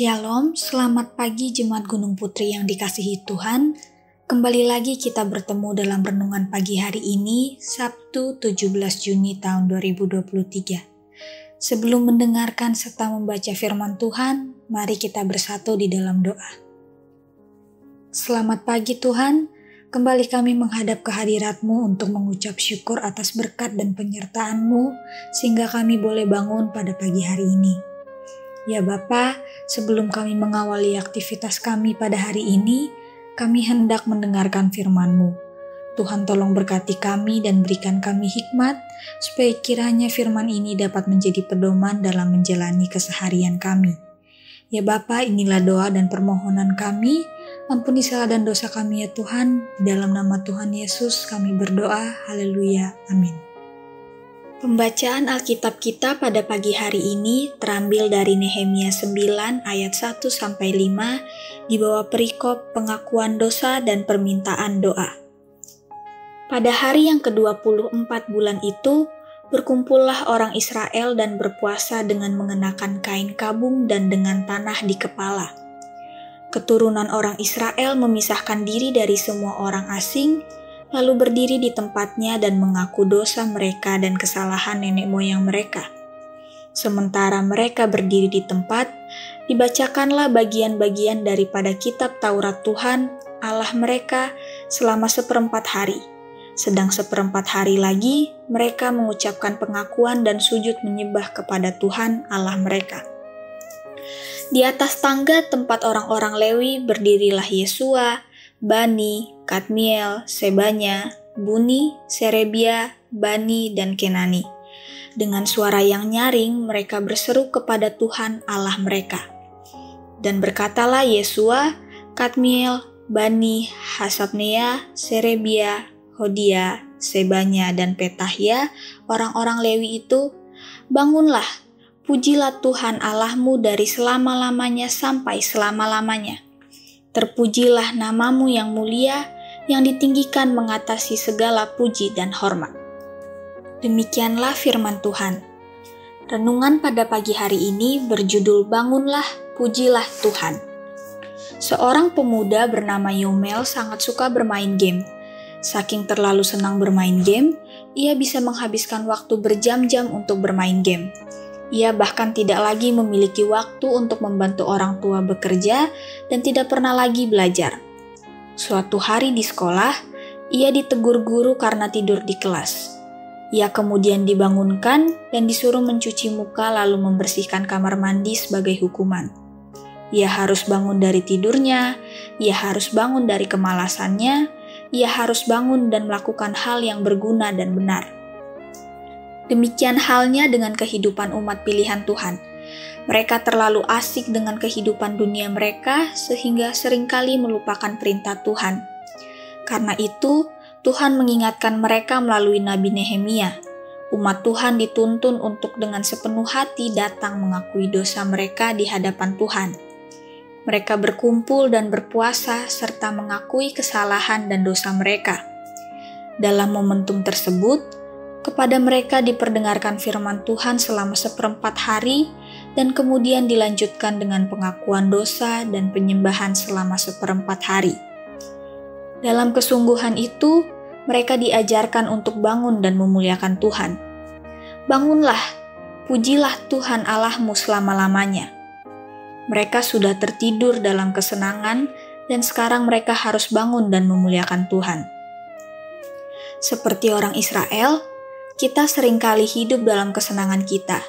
Shalom, selamat pagi Jemaat Gunung Putri yang dikasihi Tuhan. Kembali lagi kita bertemu dalam renungan pagi hari ini, Sabtu 17 Juni tahun 2023. Sebelum mendengarkan serta membaca firman Tuhan, mari kita bersatu di dalam doa. Selamat pagi Tuhan, kembali kami menghadap kehadirat-Mu untuk mengucap syukur atas berkat dan penyertaan-Mu, sehingga kami boleh bangun pada pagi hari ini. Ya Bapa, sebelum kami mengawali aktivitas kami pada hari ini, kami hendak mendengarkan firman-Mu. Tuhan tolong berkati kami dan berikan kami hikmat, supaya kiranya firman ini dapat menjadi pedoman dalam menjalani keseharian kami. Ya Bapa, inilah doa dan permohonan kami, ampuni salah dan dosa kami ya Tuhan, di dalam nama Tuhan Yesus kami berdoa, haleluya, amin. Pembacaan Alkitab kita pada pagi hari ini terambil dari Nehemia 9 ayat 1-5 di bawah perikop pengakuan dosa dan permintaan doa. Pada hari yang ke-24 bulan itu, berkumpullah orang Israel dan berpuasa dengan mengenakan kain kabung dan dengan tanah di kepala. Keturunan orang Israel memisahkan diri dari semua orang asing, lalu berdiri di tempatnya dan mengaku dosa mereka dan kesalahan nenek moyang mereka. Sementara mereka berdiri di tempat, dibacakanlah bagian-bagian daripada kitab Taurat Tuhan, Allah mereka, selama 1/4 hari. Sedang 1/4 hari lagi, mereka mengucapkan pengakuan dan sujud menyembah kepada Tuhan Allah mereka. Di atas tangga tempat orang-orang Lewi berdirilah Yesua, Bani, Kadmiel, Sebanya, Buni, Serebia, Bani, dan Kenani. Dengan suara yang nyaring, mereka berseru kepada Tuhan Allah mereka. Dan berkatalah Yesua, Kadmiel, Bani, Hasabnea, Serebia, Hodia, Sebanya, dan Petahya, orang-orang Lewi itu, bangunlah, pujilah Tuhan Allahmu dari selama-lamanya sampai selama-lamanya. Terpujilah namamu yang mulia, yang ditinggikan mengatasi segala puji dan hormat. Demikianlah firman Tuhan. Renungan pada pagi hari ini berjudul Bangunlah, Pujilah Tuhan. Seorang pemuda bernama Yomel sangat suka bermain game. Saking terlalu senang bermain game, ia bisa menghabiskan waktu berjam-jam untuk bermain game. Ia bahkan tidak lagi memiliki waktu untuk membantu orang tua bekerja dan tidak pernah lagi belajar. Suatu hari di sekolah, ia ditegur guru karena tidur di kelas. Ia kemudian dibangunkan dan disuruh mencuci muka lalu membersihkan kamar mandi sebagai hukuman. Ia harus bangun dari tidurnya, ia harus bangun dari kemalasannya, ia harus bangun dan melakukan hal yang berguna dan benar. Demikian halnya dengan kehidupan umat pilihan Tuhan. Mereka terlalu asik dengan kehidupan dunia mereka sehingga seringkali melupakan perintah Tuhan. Karena itu, Tuhan mengingatkan mereka melalui Nabi Nehemia. Umat Tuhan dituntun untuk dengan sepenuh hati datang mengakui dosa mereka di hadapan Tuhan. Mereka berkumpul dan berpuasa serta mengakui kesalahan dan dosa mereka. Dalam momentum tersebut, kepada mereka diperdengarkan firman Tuhan selama 1/4 hari dan kemudian dilanjutkan dengan pengakuan dosa dan penyembahan selama 1/4 hari. Dalam kesungguhan itu, mereka diajarkan untuk bangun dan memuliakan Tuhan. Bangunlah, pujilah Tuhan Allahmu selama-lamanya. Mereka sudah tertidur dalam kesenangan dan sekarang mereka harus bangun dan memuliakan Tuhan. Seperti orang Israel, kita seringkali hidup dalam kesenangan kita.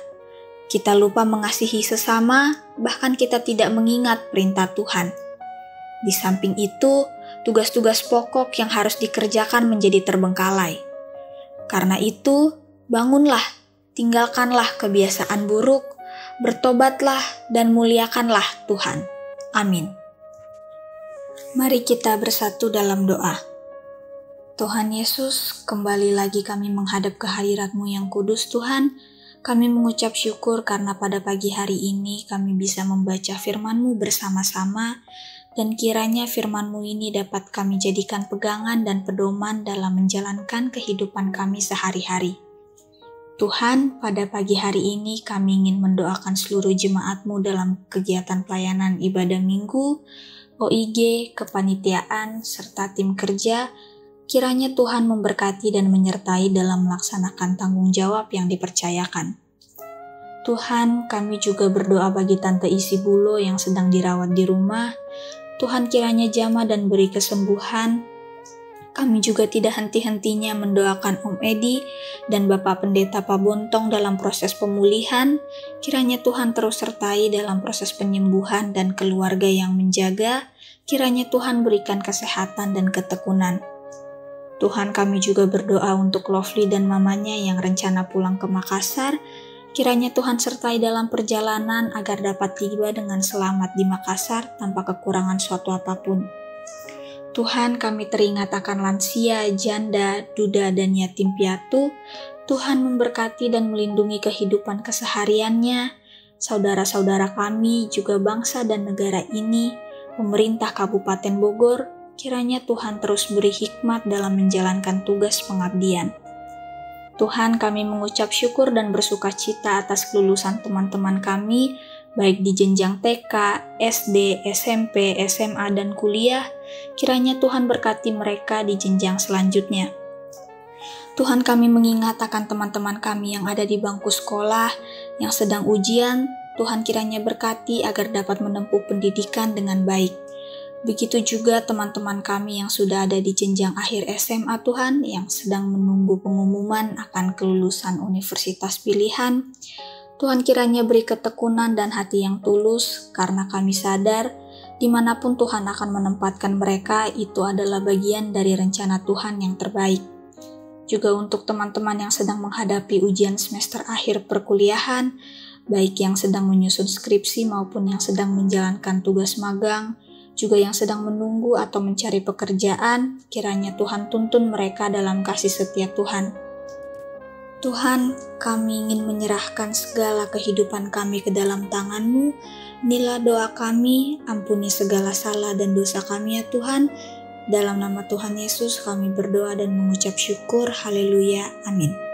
Kita lupa mengasihi sesama, bahkan kita tidak mengingat perintah Tuhan. Di samping itu, tugas-tugas pokok yang harus dikerjakan menjadi terbengkalai. Karena itu, bangunlah, tinggalkanlah kebiasaan buruk, bertobatlah, dan muliakanlah Tuhan. Amin. Mari kita bersatu dalam doa. Tuhan Yesus, kembali lagi kami menghadap kehadirat-Mu yang kudus Tuhan. Kami mengucap syukur karena pada pagi hari ini kami bisa membaca firman-Mu bersama-sama, dan kiranya firman-Mu ini dapat kami jadikan pegangan dan pedoman dalam menjalankan kehidupan kami sehari-hari. Tuhan, pada pagi hari ini kami ingin mendoakan seluruh jemaat-Mu dalam kegiatan pelayanan ibadah minggu, OIG, kepanitiaan, serta tim kerja. Kiranya Tuhan memberkati dan menyertai dalam melaksanakan tanggung jawab yang dipercayakan. Tuhan, kami juga berdoa bagi Tante Isi Bulo yang sedang dirawat di rumah. Tuhan kiranya jamah dan beri kesembuhan. Kami juga tidak henti-hentinya mendoakan Om Edi dan Bapak Pendeta Pak Bontong dalam proses pemulihan. Kiranya Tuhan terus sertai dalam proses penyembuhan dan keluarga yang menjaga. Kiranya Tuhan berikan kesehatan dan ketekunan. Tuhan, kami juga berdoa untuk Lovely dan mamanya yang rencana pulang ke Makassar. Kiranya Tuhan sertai dalam perjalanan agar dapat tiba dengan selamat di Makassar tanpa kekurangan suatu apapun. Tuhan, kami teringat akan lansia, janda, duda, dan yatim piatu. Tuhan memberkati dan melindungi kehidupan kesehariannya, saudara-saudara kami, juga bangsa dan negara ini, pemerintah Kabupaten Bogor. Kiranya Tuhan terus beri hikmat dalam menjalankan tugas pengabdian. Tuhan, kami mengucap syukur dan bersuka cita atas kelulusan teman-teman kami, baik di jenjang TK, SD, SMP, SMA, dan kuliah. Kiranya Tuhan berkati mereka di jenjang selanjutnya. Tuhan, kami mengingat akan teman-teman kami yang ada di bangku sekolah, yang sedang ujian. Tuhan kiranya berkati agar dapat menempuh pendidikan dengan baik. Begitu juga teman-teman kami yang sudah ada di jenjang akhir SMA, Tuhan, yang sedang menunggu pengumuman akan kelulusan universitas pilihan. Tuhan kiranya beri ketekunan dan hati yang tulus, karena kami sadar dimanapun Tuhan akan menempatkan mereka, itu adalah bagian dari rencana Tuhan yang terbaik. Juga untuk teman-teman yang sedang menghadapi ujian semester akhir perkuliahan, baik yang sedang menyusun skripsi maupun yang sedang menjalankan tugas magang, juga yang sedang menunggu atau mencari pekerjaan, kiranya Tuhan tuntun mereka dalam kasih setia Tuhan. Tuhan, kami ingin menyerahkan segala kehidupan kami ke dalam tangan-Mu. Inilah doa kami, ampuni segala salah dan dosa kami ya Tuhan. Dalam nama Tuhan Yesus kami berdoa dan mengucap syukur. Haleluya. Amin.